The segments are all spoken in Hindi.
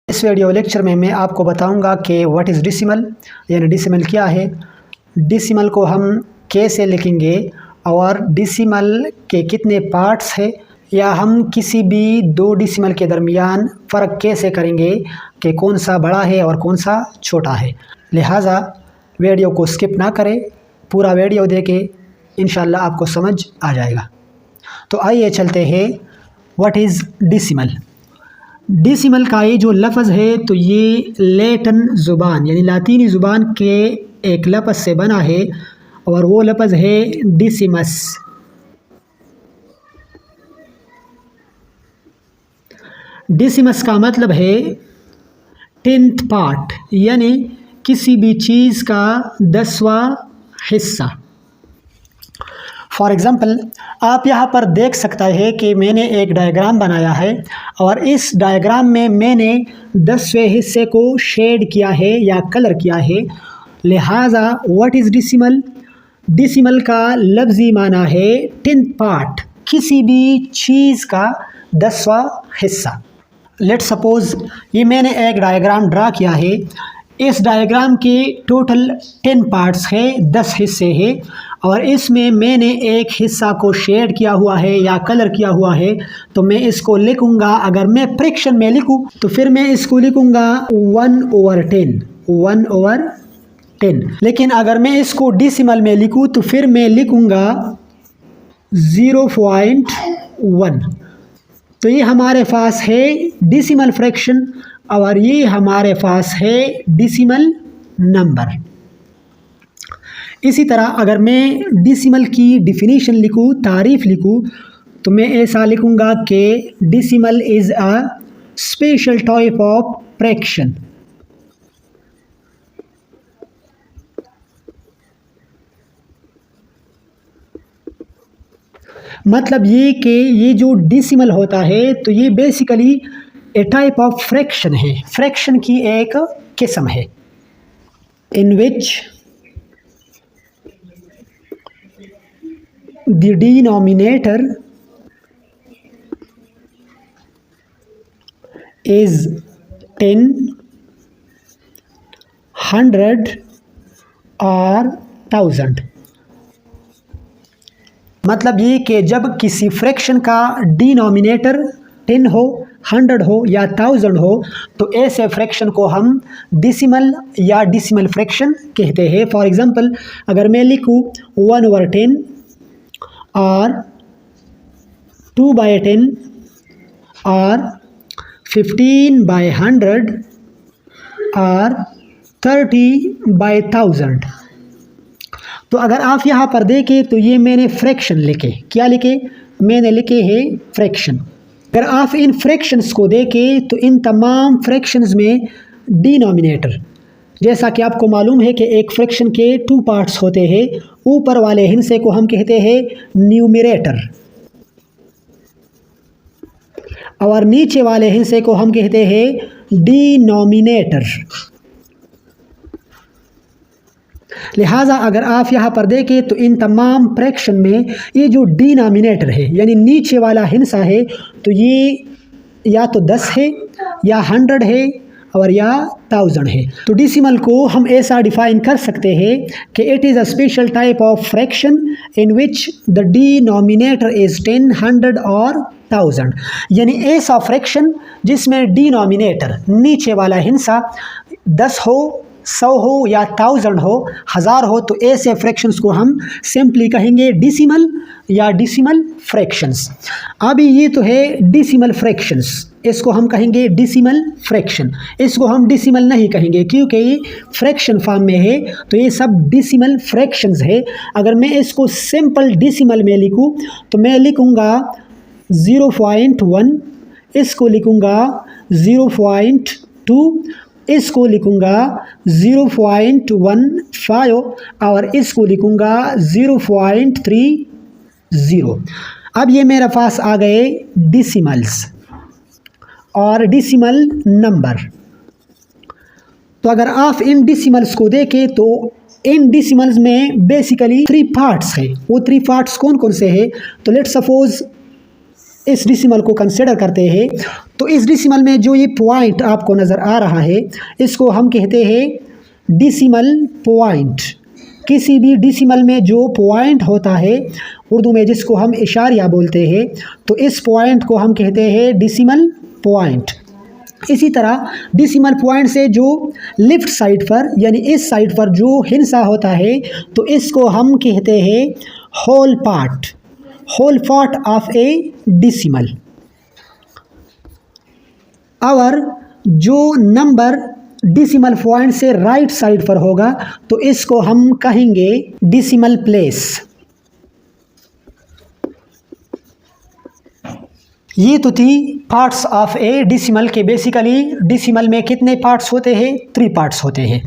इस वीडियो लेक्चर में मैं आपको बताऊंगा कि व्हाट इज़ डेसिमल, यानी डेसिमल क्या है, डेसिमल को हम कैसे लिखेंगे और डेसिमल के कितने पार्ट्स हैं, या हम किसी भी दो डेसिमल के दरमियान फ़र्क कैसे करेंगे कि कौन सा बड़ा है और कौन सा छोटा है। लिहाजा वीडियो को स्किप ना करें, पूरा वीडियो देखें, इंशाल्लाह आपको समझ आ जाएगा। तो आइए चलते हैं व्हाट इज़ डेसिमल। डेसिमल का ये जो लफ्ज़ है तो ये लैटिन ज़ुबान यानी लातीनी ज़ुबान के एक लफ्ज़ से बना है और वो लफ्ज़ है डेसिमस। डेसिमस का मतलब है 10th पार्ट, यानी किसी भी चीज़ का 10वां हिस्सा। फॉर एग्ज़ाम्पल आप यहाँ पर देख सकते हैं कि मैंने एक डायग्राम बनाया है और इस डायग्राम में मैंने 10वें हिस्से को शेड किया है या कलर किया है। लिहाजा व्हाट इज़ डेसिमल, डेसिमल का लफ्ज़ी माना है 10th पार्ट, किसी भी चीज़ का 10वां हिस्सा। लेट्स सपोज़ ये मैंने एक डायग्राम ड्रा किया है। इस डायग्राम के टोटल 10 पार्ट्स हैं, 10 हिस्से हैं और इसमें मैंने एक हिस्सा को शेड किया हुआ है या कलर किया हुआ है। तो मैं इसको लिखूंगा, अगर मैं फ्रैक्शन में लिखूं तो फिर मैं इसको लिखूंगा 1/10, 1/10। लेकिन अगर मैं इसको डेसिमल में लिखूं तो फिर मैं लिखूंगा 0.1। तो ये हमारे पास है डेसिमल फ्रैक्शन और ये हमारे पास है डेसिमल नंबर। इसी तरह अगर मैं डेसिमल की डिफिनीशन लिखूं, तारीफ़ लिखूं, तो मैं ऐसा लिखूंगा कि decimal is a special type of fraction. मतलब ये कि ये जो डेसिमल होता है तो ये basically A type of fraction है, फ्रैक्शन की एक किस्म है, इन विच the denominator is 10, 100 और 1000। मतलब ये कि जब किसी फ्रैक्शन का डिनोमिनेटर 10 हो, 100 हो या 1000 हो तो ऐसे फ्रैक्शन को हम डेसिमल या डेसिमल फ्रैक्शन कहते हैं। फॉर एग्जांपल अगर मैं लिखूँ 1/10 और 2/10 और 15/100 और 30/1000, तो अगर आप यहाँ पर देखें तो ये मैंने फ्रैक्शन लिखे। क्या लिखे? मैंने लिखे हैं फ्रैक्शन। अगर आप इन फ्रैक्शंस को देखें तो इन तमाम फ्रैक्शंस में डिनोमिनेटर, जैसा कि आपको मालूम है कि एक फ्रैक्शन के 2 पार्ट्स होते हैं, ऊपर वाले हिस्से को हम कहते हैं न्यूमरेटर और नीचे वाले हिस्से को हम कहते हैं डिनोमिनेटर। लिहाजा अगर आप यहाँ पर देखें तो इन तमाम फ्रैक्शन में ये जो डिनोमिनेटर है यानी नीचे वाला हिस्सा है तो ये या तो 10 है या 100 है और या 1000 है। तो डेसिमल को हम ऐसा डिफाइन कर सकते हैं कि it is a special type of fraction in which the denominator is 10, 100 और 1000, यानी ऐसा फ्रैक्शन जिसमें डिनोमिनेटर नीचे वाला हिस्सा 10 हो, 100 हो या 1000 हो, 1000 हो, तो ऐसे फ्रैक्शंस को हम सिंपली कहेंगे डेसिमल या डेसिमल फ्रैक्शंस। अभी ये तो है डेसिमल फ्रैक्शंस, इसको हम कहेंगे डेसिमल फ्रैक्शन। इसको हम डेसिमल नहीं कहेंगे क्योंकि ये फ्रैक्शन फॉर्म में है, तो ये सब डेसिमल फ्रैक्शंस है। अगर मैं इसको सिंपल डेसिमल में लिखूं तो मैं लिखूंगा 0.1, इसको लिखूंगा 0.2, इसको लिखूंगा 0.15 और इसको लिखूंगा 0.30। अब ये मेरे पास आ गए डेसिमल्स और डेसिमल नंबर। तो अगर आप इन डेसिमल्स को देखें तो इन डेसिमल्स में बेसिकली 3 पार्ट्स हैं। वो 3 पार्ट्स कौन कौन से हैं? तो लेट्स सपोज इस डिसिमल को कंसिडर करते हैं तो इस डिसिमल में जो ये पॉइंट आपको नज़र आ रहा है इसको हम कहते हैं डिसिमल पॉइंट। किसी भी डिसिमल में जो पॉइंट होता है उर्दू में जिसको हम इशारिया बोलते हैं तो इस पॉइंट को हम कहते हैं डिसिमल पॉइंट। इसी तरह डिसिमल पॉइंट से जो लेफ्ट साइड पर यानी इस साइड पर जो हिस्सा होता है तो इसको हम कहते हैं whole part of a decimal. और जो नंबर डिसिमल पॉइंट से राइट साइड पर होगा तो इसको हम कहेंगे डिसिमल प्लेस। ये तो थी पार्ट्स ऑफ ए डिसिमल के। बेसिकली डिसिमल में कितने पार्ट्स होते हैं? 3 पार्ट्स होते हैं।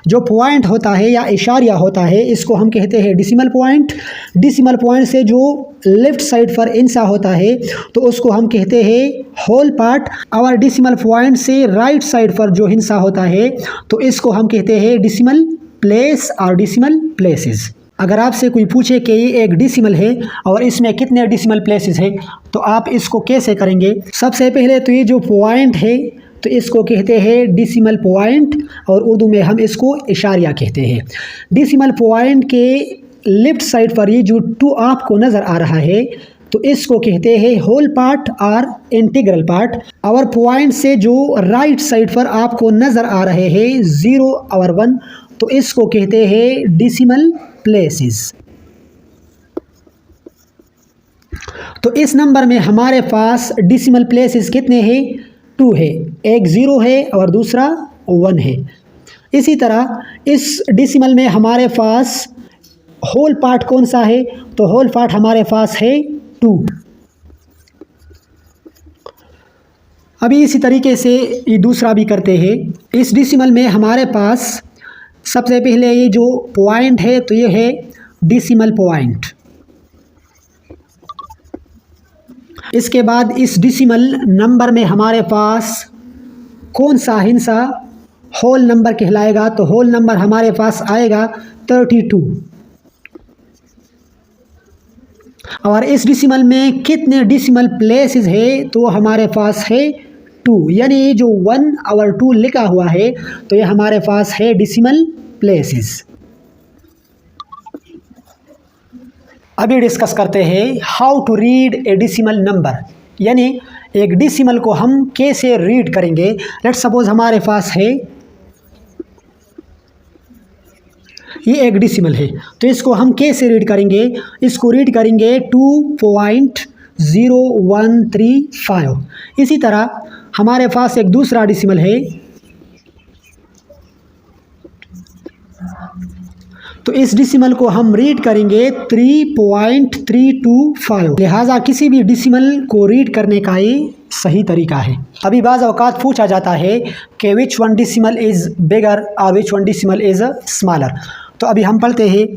जो पॉइंट होता है या इशारिया होता है इसको हम कहते हैं डिसिमल पॉइंट। डिसिमल पॉइंट से जो लेफ्ट साइड पर हिस्सा होता है तो उसको हम कहते हैं होल पार्ट। और डिसिमल पॉइंट से राइट साइड पर जो हिस्सा होता है तो इसको हम कहते हैं डिसिमल प्लेस और डिसिमल प्लेसेस। अगर आपसे कोई पूछे कि ये एक डिसिमल है और इसमें कितने डिसिमल प्लेसेस हैं तो आप इसको कैसे करेंगे? सबसे पहले तो ये जो पॉइंट है तो इसको कहते हैं डिसिमल पॉइंट और उर्दू में हम इसको इशारिया कहते हैं। डिसिमल पॉइंट के लेफ्ट साइड पर ये जो 2 आपको नज़र आ रहा है तो इसको कहते हैं होल पार्ट और इंटीग्रल पार्ट। और पॉइंट से जो राइट साइड पर आपको नज़र आ रहे हैं 0 और 1 तो इसको कहते हैं डिसिमल प्लेसेस। तो इस नंबर में हमारे पास डिसिमल प्लेसेस कितने हैं? 2 है। एक 0 है और दूसरा 1 है। इसी तरह इस डिसिमल में हमारे पास होल पार्ट कौन सा है? तो होल पार्ट हमारे पास है 2। अभी इसी तरीके से ये दूसरा भी करते हैं। इस डिसिमल में हमारे पास सबसे पहले ये जो पॉइंट है तो ये है डिसिमल पॉइंट। इसके बाद इस डिसिमल नंबर में हमारे पास कौन सा हिस्सा होल नंबर कहलाएगा? तो होल नंबर हमारे पास आएगा 32। और इस डिसिमल में कितने डिसिमल प्लेसेस है? तो हमारे पास है 2। यानी ये जो 1 और 2 लिखा हुआ है तो ये हमारे पास है डिसिमल प्लेसेस। अभी डिस्कस करते हैं how to read a decimal number, यानी एक डिसिमल को हम कैसे रीड करेंगे। लेट्स सपोज हमारे पास है ये एक डिसिमल है तो इसको हम कैसे रीड करेंगे? इसको रीड करेंगे 2.0135। इसी तरह हमारे पास एक दूसरा डिसिमल है तो इस डिसिमल को हम रीड करेंगे 3.325। लिहाजा किसी भी डिसिमल को रीड करने का ये सही तरीका है। अभी बाज़ औक़ात पूछा जाता है कि which one decimal is bigger और which one decimal is smaller. तो अभी हम पढ़ते हैं।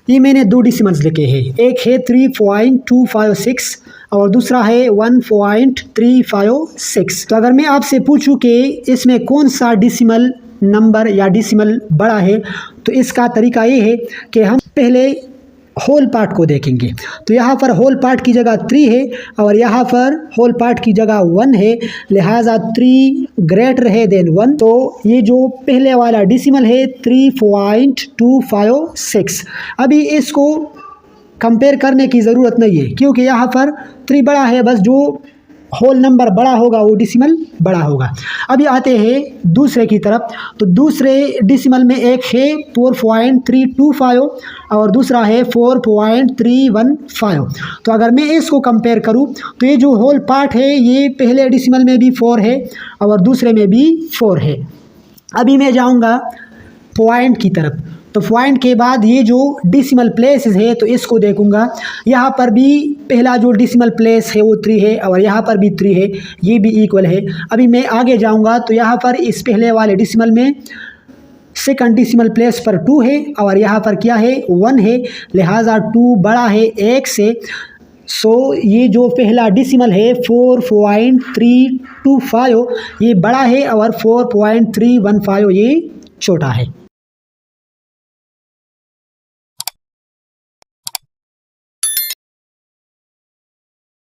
ये मैंने 2 डिसिमल्स लिखे हैं। एक है 3.256 और दूसरा है 1.356। तो अगर मैं आपसे पूछूं कि इसमें कौन सा डिसिमल नंबर या डिसिमल बड़ा है तो इसका तरीका ये है कि हम पहले होल पार्ट को देखेंगे। तो यहाँ पर होल पार्ट की जगह 3 है और यहाँ पर होल पार्ट की जगह 1 है। लिहाजा 3 ग्रेटर है देन 1। तो ये जो पहले वाला डिसिमल है 3.256। अभी इसको कंपेयर करने की ज़रूरत नहीं है क्योंकि यहाँ पर 3 बड़ा है, बस जो होल नंबर बड़ा होगा वो डिसिमल बड़ा होगा। अभी आते हैं दूसरे की तरफ। तो दूसरे डिसिमल में एक है 4.325 और दूसरा है 4.315। तो अगर मैं इसको कंपेयर करूं तो ये जो होल पार्ट है ये पहले डिसिमल में भी 4 है और दूसरे में भी 4 है। अभी मैं जाऊंगा पॉइंट की तरफ। तो पॉइंट के बाद ये जो डिसिमल प्लेसेस है तो इसको देखूंगा। यहाँ पर भी पहला जो डिसिमल प्लेस है वो 3 है और यहाँ पर भी 3 है, ये भी इक्वल है। अभी मैं आगे जाऊंगा तो यहाँ पर इस पहले वाले डिसिमल में सेकंड डिसिमल प्लेस पर 2 है और यहाँ पर क्या है 1 है। लिहाजा 2 बड़ा है 1 से। सो ये जो पहला डिसिमल है 4.325 ये बड़ा है और 4.315 ये छोटा है।